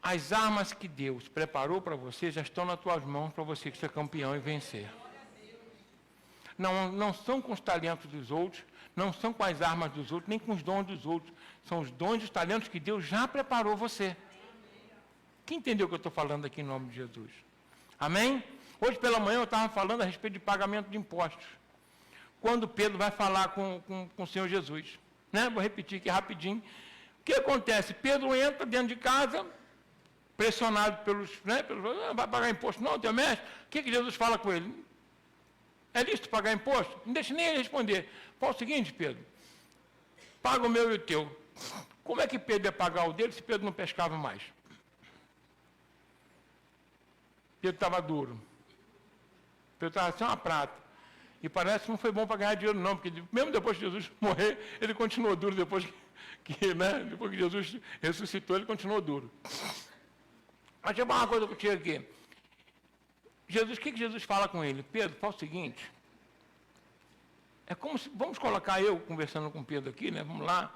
As armas que Deus preparou para você já estão nas tuas mãos para você ser campeão e vencer. Não são com os talentos dos outros, não são com as armas dos outros, nem com os dons dos outros. São os dons e os talentos que Deus já preparou você. Quem entendeu o que eu estou falando aqui em nome de Jesus? Amém? Hoje pela manhã eu estava falando a respeito de pagamento de impostos. Quando Pedro vai falar com o Senhor Jesus. Né? Vou repetir aqui rapidinho. O que acontece? Pedro entra dentro de casa, pressionado pelos vai pagar imposto. Não, teu mestre. O que Jesus fala com ele? É lícito pagar imposto? Não deixa nem ele responder. Fala o seguinte, Pedro. Paga o meu e o teu. Como é que Pedro ia pagar o dele se Pedro não pescava mais? Pedro estava duro. Pedro estava sem uma prata. E parece que não foi bom para ganhar dinheiro, não, porque mesmo depois que Jesus morrer, ele continuou duro, depois que Jesus ressuscitou, ele continuou duro. Mas deixa eu falar uma coisa contigo aqui. Jesus, o que Jesus fala com ele? Pedro, fala o seguinte. É como se, vamos colocar eu conversando com Pedro aqui, né? Vamos lá.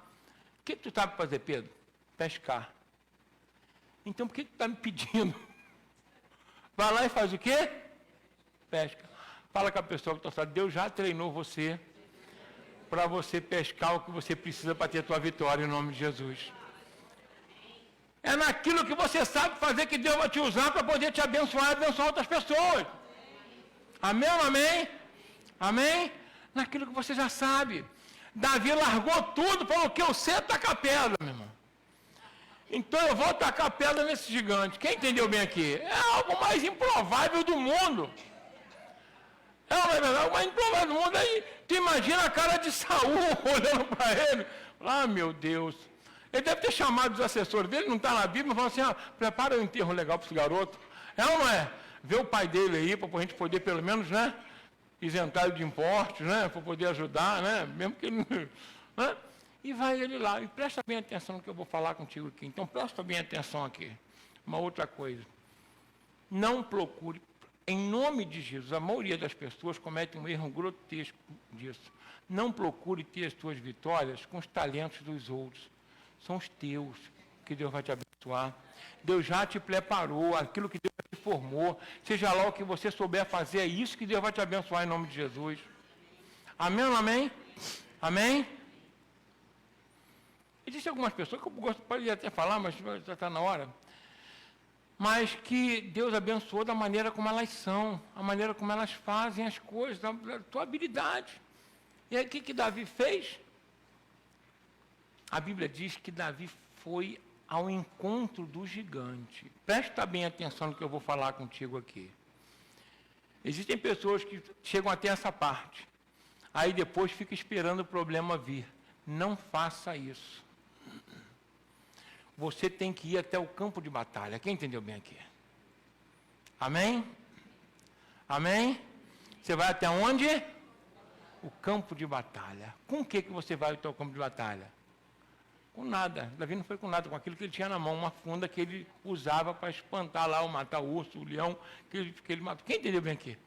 O que tu sabe fazer, Pedro? Pescar. Então, por que tu está me pedindo? Vai lá e faz o quê? Pesca. Fala com a pessoa que está falando, Deus já treinou você para você pescar o que você precisa para ter a tua vitória em nome de Jesus. É naquilo que você sabe fazer que Deus vai te usar para poder te abençoar e abençoar outras pessoas. Amém ou amém? Amém? Naquilo que você já sabe. Davi largou tudo, falou que eu sei tacar pedra, meu irmão. Então eu vou tacar pedra nesse gigante. Quem entendeu bem aqui? É algo mais improvável do mundo. É algo mais improvável do mundo. Aí tu imagina a cara de Saul olhando para ele. Ah, meu Deus. Ele deve ter chamado os assessores dele, não está na Bíblia, mas falou assim, prepara um enterro legal para esse garoto. É ou não é? Vê o pai dele aí, para a gente poder pelo menos, né, isentar ele de impostos, né, para poder ajudar, né, mesmo que ele não... Né? E vai ele lá, e presta bem atenção no que eu vou falar contigo aqui. Então, presta bem atenção aqui. Uma outra coisa. Não procure, em nome de Jesus, a maioria das pessoas comete um erro grotesco disso. Não procure ter as tuas vitórias com os talentos dos outros. São os teus, que Deus vai te abençoar. Deus já te preparou, aquilo que Deus te formou. Seja lá o que você souber fazer, é isso que Deus vai te abençoar em nome de Jesus. Amém ou amém? Amém? Existem algumas pessoas que eu gosto, pode até falar, mas já está na hora. Mas que Deus abençoou da maneira como elas são, a maneira como elas fazem as coisas, da tua habilidade. E aí o que Davi fez? A Bíblia diz que Davi foi ao encontro do gigante. Presta bem atenção no que eu vou falar contigo aqui. Existem pessoas que chegam até essa parte, aí depois fica esperando o problema vir. Não faça isso. Você tem que ir até o campo de batalha. Quem entendeu bem aqui? Amém? Amém? Você vai até onde? O campo de batalha. Com o que você vai até o campo de batalha? Com nada. Davi não foi com nada, com aquilo que ele tinha na mão, uma funda que ele usava para espantar lá, ou matar o urso, o leão, que ele matou. Quem entendeu bem aqui?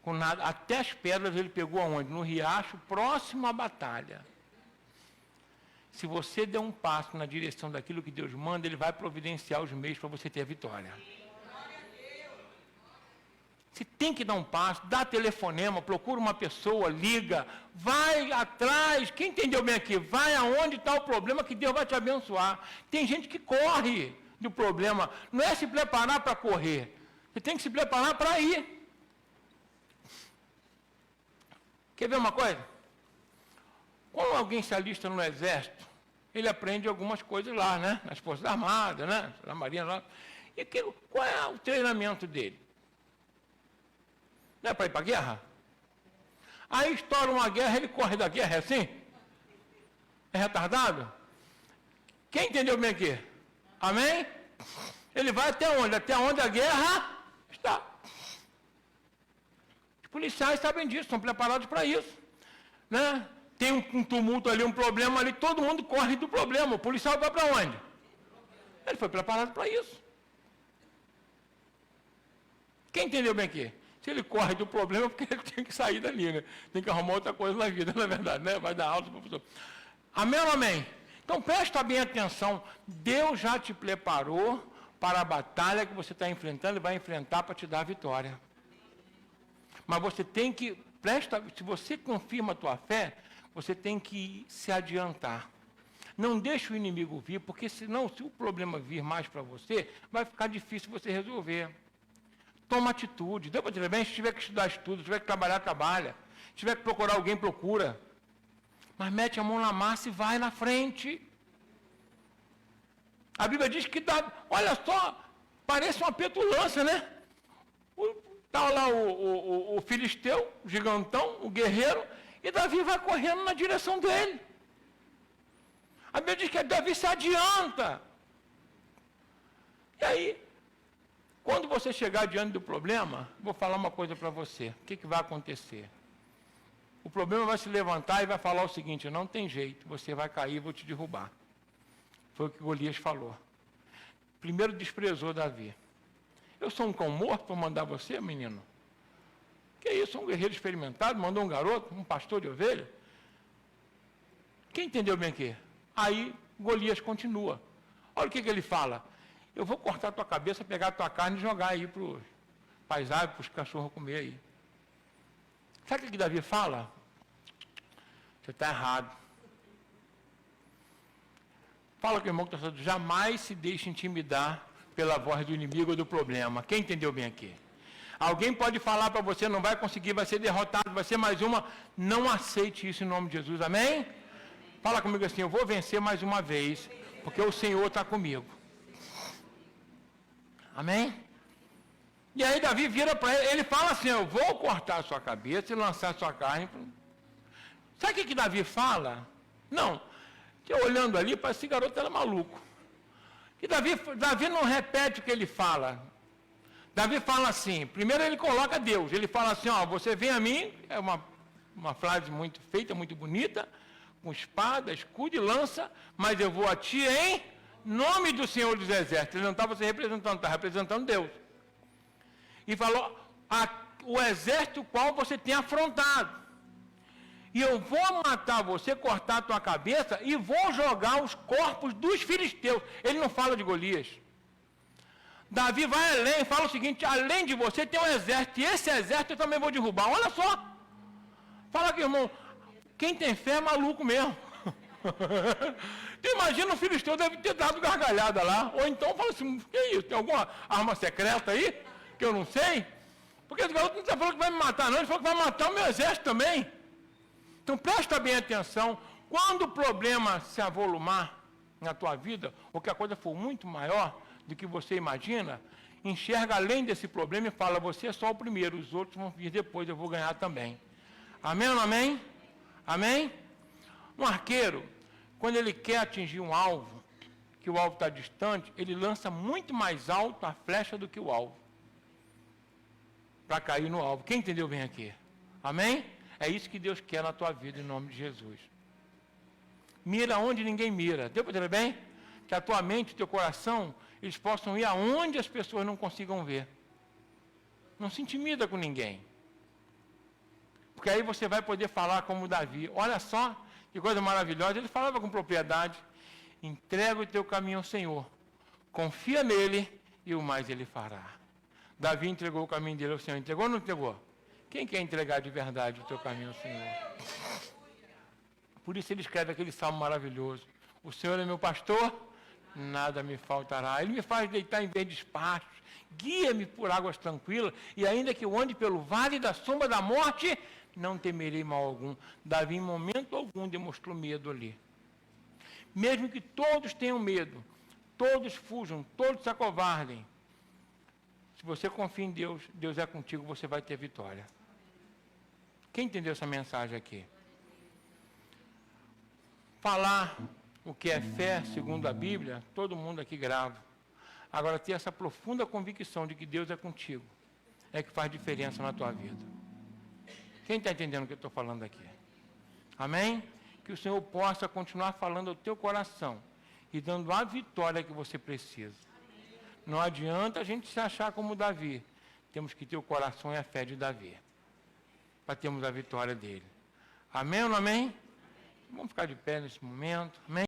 Com nada. Até as pedras ele pegou aonde? No riacho, próximo à batalha. Se você der um passo na direção daquilo que Deus manda, Ele vai providenciar os meios para você ter a vitória. Você tem que dar um passo, dá telefonema, procura uma pessoa, liga, vai atrás. Quem entendeu bem aqui? Vai aonde está o problema que Deus vai te abençoar. Tem gente que corre do problema. Não é se preparar para correr. Você tem que se preparar para ir. Quer ver uma coisa? Quando alguém se alista no exército, ele aprende algumas coisas lá, né? Nas Forças Armadas, né? Na Marinha lá. E qual é o treinamento dele? Não é para ir para a guerra? Aí estoura uma guerra, ele corre da guerra, é assim? É retardado? Quem entendeu bem aqui? Amém? Ele vai até onde? Até onde a guerra está. Os policiais sabem disso, são preparados para isso. Né? Tem um tumulto ali, um problema ali, todo mundo corre do problema. O policial vai para onde? Ele foi preparado para isso. Quem entendeu bem aqui? Se ele corre do problema, é porque ele tem que sair dali, né? Tem que arrumar outra coisa na vida, na verdade, né? Vai dar aula para o professor. Amém ou amém? Então presta bem atenção, Deus já te preparou para a batalha que você está enfrentando e vai enfrentar para te dar a vitória. Mas você tem que, se você confirma a tua fé, você tem que se adiantar. Não deixe o inimigo vir, porque senão, se o problema vir mais para você, vai ficar difícil você resolver. Toma atitude. Deu para dizer bem? Se tiver que estudar, estuda. Se tiver que trabalhar, trabalha. Se tiver que procurar alguém, procura. Mas mete a mão na massa e vai na frente. A Bíblia diz que dá, olha só, parece uma petulância, né? Está lá o filisteu, o gigantão, o guerreiro, e Davi vai correndo na direção dele. A Bíblia diz que Davi se adianta. E aí, quando você chegar diante do problema, vou falar uma coisa para você. O que vai acontecer? O problema vai se levantar e vai falar o seguinte: não tem jeito, você vai cair, vou te derrubar. Foi o que Golias falou. Primeiro desprezou Davi. Eu sou um cão morto para mandar você, menino? Que isso, um guerreiro experimentado, mandou um garoto, um pastor de ovelha? Quem entendeu bem aqui? Aí Golias continua. Olha o que ele fala. Eu vou cortar a tua cabeça, pegar a tua carne e jogar aí para os paisagens, para os cachorros comer aí. Sabe o que Davi fala? Você está errado. Fala com o irmão que está falando, jamais se deixe intimidar pela voz do inimigo ou do problema. Quem entendeu bem aqui? Alguém pode falar para você, não vai conseguir, vai ser derrotado, vai ser mais uma. Não aceite isso em nome de Jesus, amém? Fala comigo assim, eu vou vencer mais uma vez, porque o Senhor está comigo. Amém? E aí Davi vira para ele fala assim, eu vou cortar a sua cabeça e lançar a sua carne. Sabe o que Davi fala? Não, que olhando ali, parece que esse garoto era maluco. E Davi não repete o que ele fala. Davi fala assim, primeiro ele coloca Deus, ele fala assim, ó, você vem a mim, é uma frase muito feita, muito bonita, com espada, escudo e lança, mas eu vou a ti em nome do Senhor dos Exércitos. Ele não estava se representando, estava representando Deus. E falou, o exército qual você tem afrontado. E eu vou matar você, cortar a tua cabeça e vou jogar os corpos dos filisteus. Ele não fala de Golias. Davi vai além, fala o seguinte, além de você tem um exército, e esse exército eu também vou derrubar. Olha só. Fala aqui, irmão, quem tem fé é maluco mesmo. Tu imagina o filisteu deve ter dado gargalhada lá. Ou então fala assim, que isso, tem alguma arma secreta aí? Que eu não sei? Porque esse garoto não está falando que vai me matar não, ele falou que vai matar o meu exército também. Então presta bem atenção, quando o problema se avolumar na tua vida, ou que a coisa for muito maior do que você imagina, enxerga além desse problema e fala, você é só o primeiro, os outros vão vir depois, eu vou ganhar também. Amém ou não amém? Amém? Um arqueiro, quando ele quer atingir um alvo, que o alvo está distante, ele lança muito mais alto a flecha do que o alvo, para cair no alvo. Quem entendeu bem aqui? Amém? É isso que Deus quer na tua vida, em nome de Jesus. Mira onde ninguém mira. Deu para entender bem? Que a tua mente, o teu coração, eles possam ir aonde as pessoas não consigam ver. Não se intimida com ninguém. Porque aí você vai poder falar como Davi. Olha só, que coisa maravilhosa. Ele falava com propriedade. Entrega o teu caminho ao Senhor. Confia nele e o mais ele fará. Davi entregou o caminho dele ao Senhor. Entregou ou não entregou? Quem quer entregar de verdade o teu caminho ao Senhor? Por isso ele escreve aquele salmo maravilhoso. O Senhor é meu pastor, nada me faltará. Ele me faz deitar em verdes pastos, guia-me por águas tranquilas, e ainda que eu ande pelo vale da sombra da morte, não temerei mal algum. Davi, em momento algum, demonstrou medo ali. Mesmo que todos tenham medo, todos fujam, todos se acovardem, se você confia em Deus, Deus é contigo, você vai ter vitória. Quem entendeu essa mensagem aqui? Falar o que é fé, segundo a Bíblia, todo mundo aqui grava. Agora, ter essa profunda convicção de que Deus é contigo, é que faz diferença na tua vida. Quem está entendendo o que eu estou falando aqui? Amém? Que o Senhor possa continuar falando ao teu coração e dando a vitória que você precisa. Não adianta a gente se achar como Davi. Temos que ter o coração e a fé de Davi, para termos a vitória dele. Amém ou não amém? Vamos ficar de pé nesse momento. Amém?